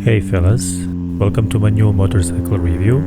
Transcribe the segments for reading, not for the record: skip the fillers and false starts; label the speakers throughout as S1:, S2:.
S1: Hey fellas, welcome to my new motorcycle review.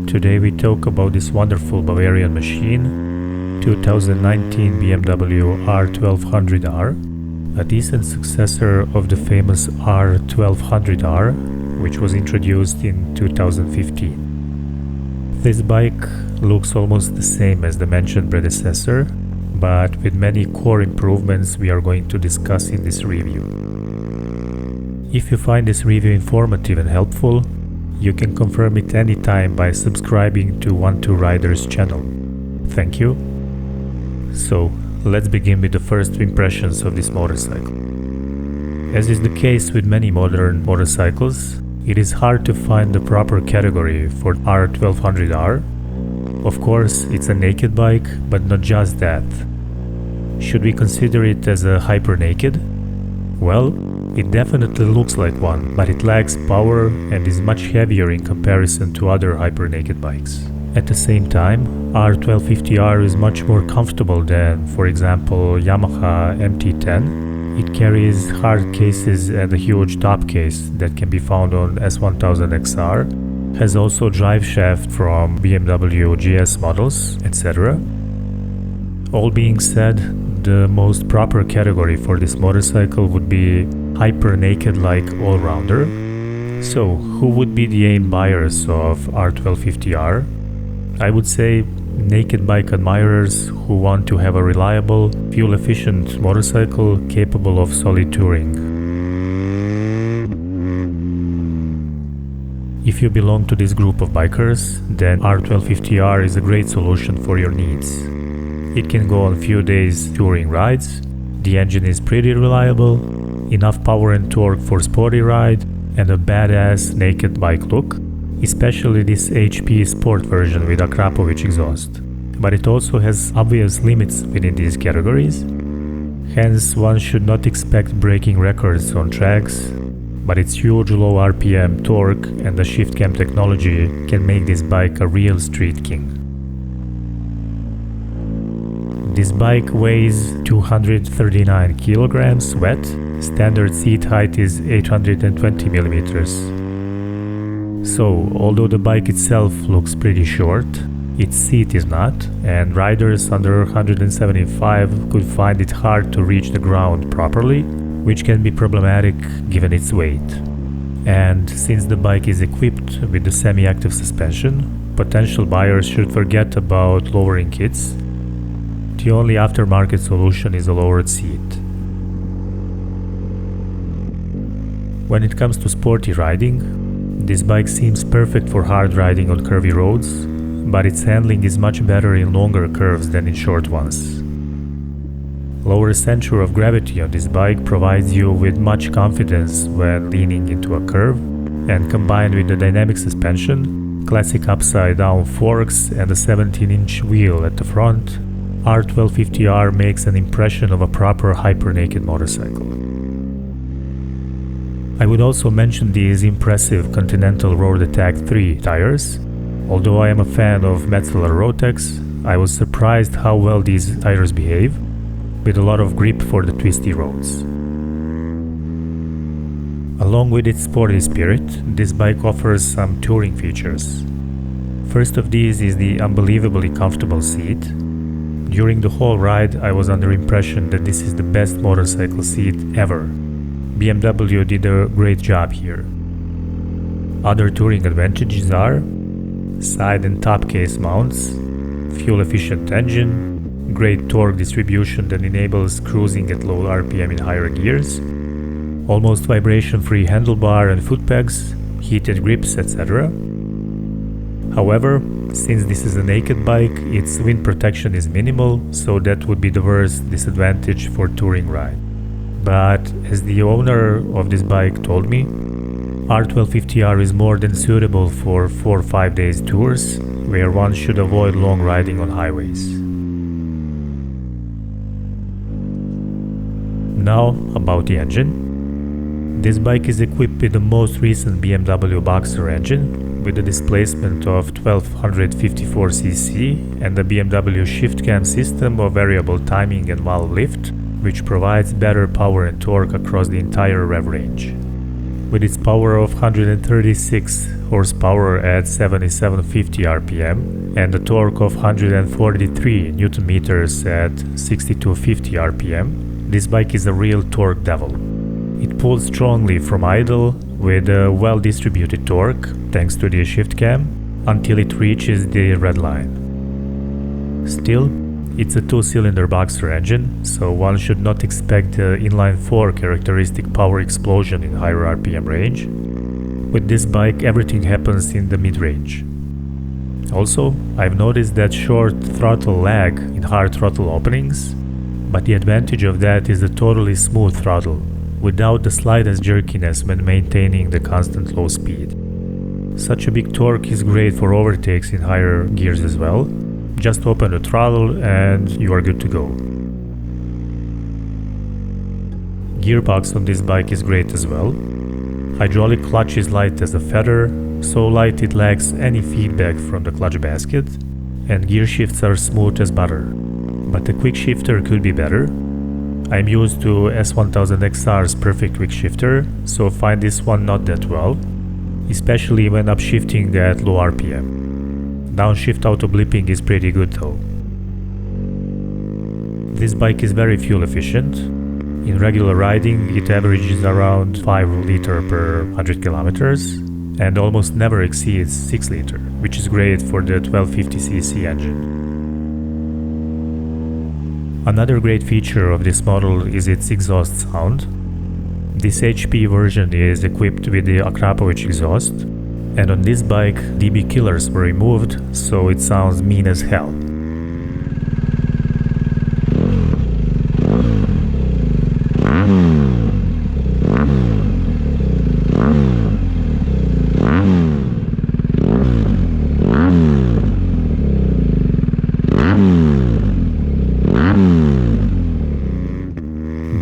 S1: Today we talk about this wonderful Bavarian machine, 2019 BMW R1250R, a decent successor of the famous R1200R, which was introduced in 2015. This bike looks almost the same as the mentioned predecessor, but with many core improvements we are going to discuss in this review. If you find this review informative and helpful, you can confirm it anytime by subscribing to 12 Riders channel. Thank you. So, let's begin with the first impressions of this motorcycle. As is the case with many modern motorcycles, it is hard to find the proper category for R1200R. Of course, it's a naked bike, but not just that. Should we consider it as a hyper naked? Well, it definitely looks like one, but it lacks power and is much heavier in comparison to other hyper-naked bikes. At the same time, R1250R is much more comfortable than, for example, Yamaha MT-10. It carries hard cases and a huge top case that can be found on S1000XR, has also drive shaft from BMW GS models, etc. All being said, the most proper category for this motorcycle would be hyper naked like all-rounder. So, who would be the aim buyers of R1250R? I would say naked bike admirers who want to have a reliable, fuel-efficient motorcycle capable of solid touring. If you belong to this group of bikers, then R1250R is a great solution for your needs. It can go on few days touring rides, the engine is pretty reliable, enough power and torque for sporty ride, and a badass naked bike look, especially this HP Sport version with a Krapovic exhaust. But it also has obvious limits within these categories, hence one should not expect breaking records on tracks, but its huge low RPM torque and the shift cam technology can make this bike a real street king. This bike weighs 239 kilograms wet. Standard seat height is 820 millimeters. So, although the bike itself looks pretty short, its seat is not, and riders under 175 could find it hard to reach the ground properly, which can be problematic given its weight. And since the bike is equipped with the semi-active suspension, potential buyers should forget about lowering kits. The only aftermarket solution is a lowered seat. When it comes to sporty riding, this bike seems perfect for hard riding on curvy roads, but its handling is much better in longer curves than in short ones. Lower center of gravity on this bike provides you with much confidence when leaning into a curve, and combined with the dynamic suspension, classic upside-down forks and a 17-inch wheel at the front, R1250R makes an impression of a proper hyper-naked motorcycle. I would also mention these impressive Continental Road Attack 3 tires. Although I am a fan of Metzeler Rotex, I was surprised how well these tires behave, with a lot of grip for the twisty roads. Along with its sporty spirit, this bike offers some touring features. First of these is the unbelievably comfortable seat. During the whole ride, I was under impression that this is the best motorcycle seat ever. BMW did a great job here. Other touring advantages are side and top case mounts, fuel-efficient engine, great torque distribution that enables cruising at low RPM in higher gears, almost vibration-free handlebar and foot pegs, heated grips, etc. However, since this is a naked bike, its wind protection is minimal, so that would be the worst disadvantage for touring ride. But as the owner of this bike told me, R1250R is more than suitable for 4 or 5 days tours, where one should avoid long riding on highways. Now about the engine. This bike is equipped with the most recent BMW Boxer engine, with a displacement of 1254cc and the BMW shift cam system of variable timing and valve lift, which provides better power and torque across the entire rev range. With its power of 136 horsepower at 7750 rpm and a torque of 143 Newton meters at 6250 rpm, this bike is a real torque devil. It pulls strongly from idle with a well-distributed torque thanks to the shift cam until it reaches the red line. Still, it's a two-cylinder boxer engine, so one should not expect the inline-4 characteristic power explosion in higher RPM range. With this bike, everything happens in the mid-range. Also, I've noticed that short throttle lag in hard throttle openings, but the advantage of that is a totally smooth throttle, without the slightest jerkiness when maintaining the constant low speed. Such a big torque is great for overtakes in higher gears as well. Just open the throttle and you are good to go. Gearbox on this bike is great as well. Hydraulic clutch is light as a feather, so light it lacks any feedback from the clutch basket, and gear shifts are smooth as butter. But the quick shifter could be better. I'm used to S1000XR's perfect quick shifter, so find this one not that well, especially when upshifting at low RPM. Downshift auto blipping is pretty good though. This bike is very fuel efficient. In regular riding, it averages around 5 liters per 100 kilometers and almost never exceeds 6 liters, which is great for the 1250cc engine. Another great feature of this model is its exhaust sound. This HP version is equipped with the Akrapovic exhaust, and on this bike DB killers were removed, so it sounds mean as hell.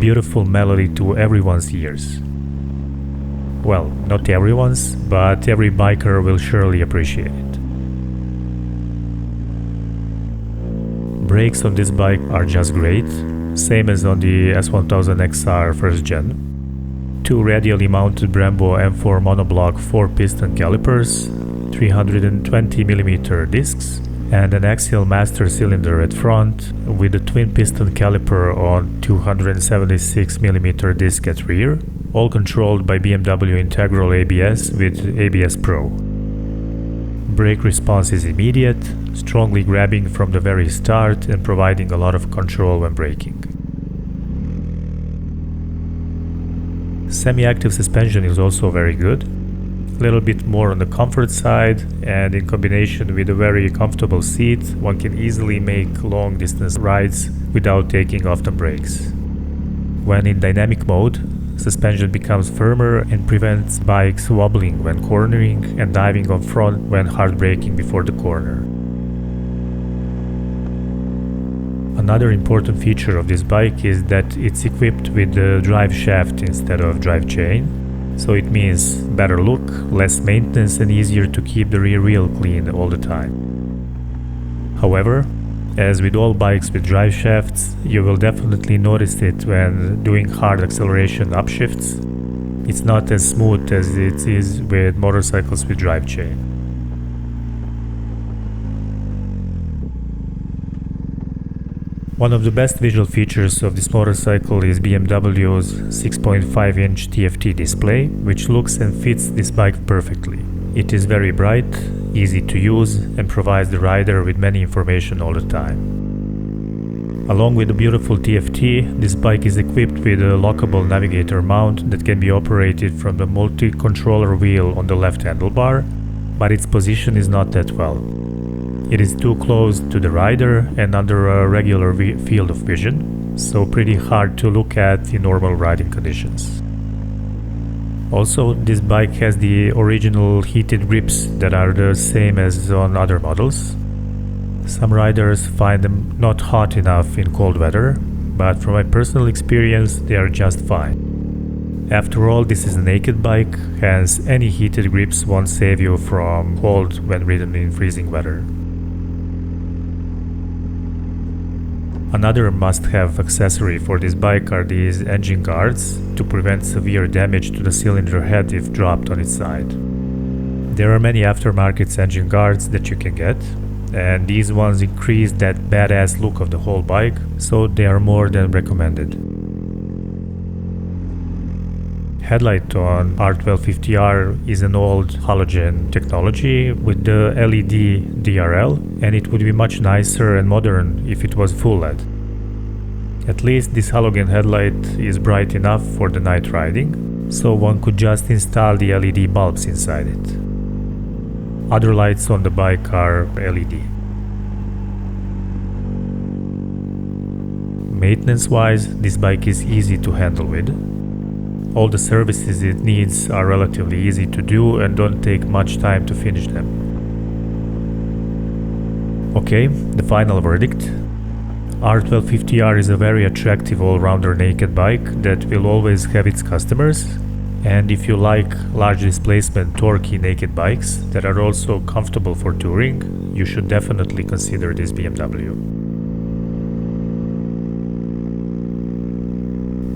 S1: Beautiful melody to everyone's ears. Well, not everyone's, but every biker will surely appreciate it. Brakes on this bike are just great, same as on the S1000XR first gen. Two radially mounted Brembo M4 monoblock 4-piston calipers, 320mm discs, and an axial master cylinder at front with a twin-piston caliper on 276mm disc at rear, all controlled by BMW Integral ABS with ABS Pro. Brake response is immediate, strongly grabbing from the very start and providing a lot of control when braking. Semi-active suspension is also very good, a little bit more on the comfort side, and in combination with a very comfortable seat, one can easily make long distance rides without taking off the brakes. When in dynamic mode, suspension becomes firmer and prevents bikes wobbling when cornering and diving on front when hard braking before the corner. Another important feature of this bike is that it's equipped with the drive shaft instead of drive chain, so it means better look, less maintenance, and easier to keep the rear wheel clean all the time. However, as with all bikes with drive shafts, you will definitely notice it when doing hard acceleration upshifts. It's not as smooth as it is with motorcycles with drive chain. One of the best visual features of this motorcycle is BMW's 6.5-inch TFT display, which looks and fits this bike perfectly. It is very bright, easy to use, and provides the rider with many information all the time. Along with the beautiful TFT, this bike is equipped with a lockable navigator mount that can be operated from the multi-controller wheel on the left handlebar, but its position is not that well. It is too close to the rider and under a regular field of vision, so pretty hard to look at in normal riding conditions. Also, this bike has the original heated grips that are the same as on other models. Some riders find them not hot enough in cold weather, but from my personal experience, they are just fine. After all, this is a naked bike, hence any heated grips won't save you from cold when ridden in freezing weather. Another must-have accessory for this bike are these engine guards to prevent severe damage to the cylinder head if dropped on its side. There are many aftermarket engine guards that you can get, and these ones increase that badass look of the whole bike, so they are more than recommended. Headlight on R1250R is an old halogen technology with the LED DRL, and it would be much nicer and modern if it was full LED. At least this halogen headlight is bright enough for the night riding, so one could just install the LED bulbs inside it. Other lights on the bike are LED. Maintenance-wise, this bike is easy to handle with. All the services it needs are relatively easy to do and don't take much time to finish them. Okay, the final verdict. R1250R is a very attractive all-rounder naked bike that will always have its customers, and if you like large displacement torquey naked bikes that are also comfortable for touring, you should definitely consider this BMW.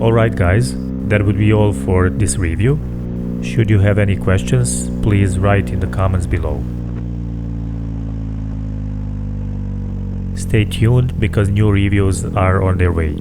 S1: Alright guys, that would be all for this review. Should you have any questions, please write in the comments below. Stay tuned because new reviews are on their way.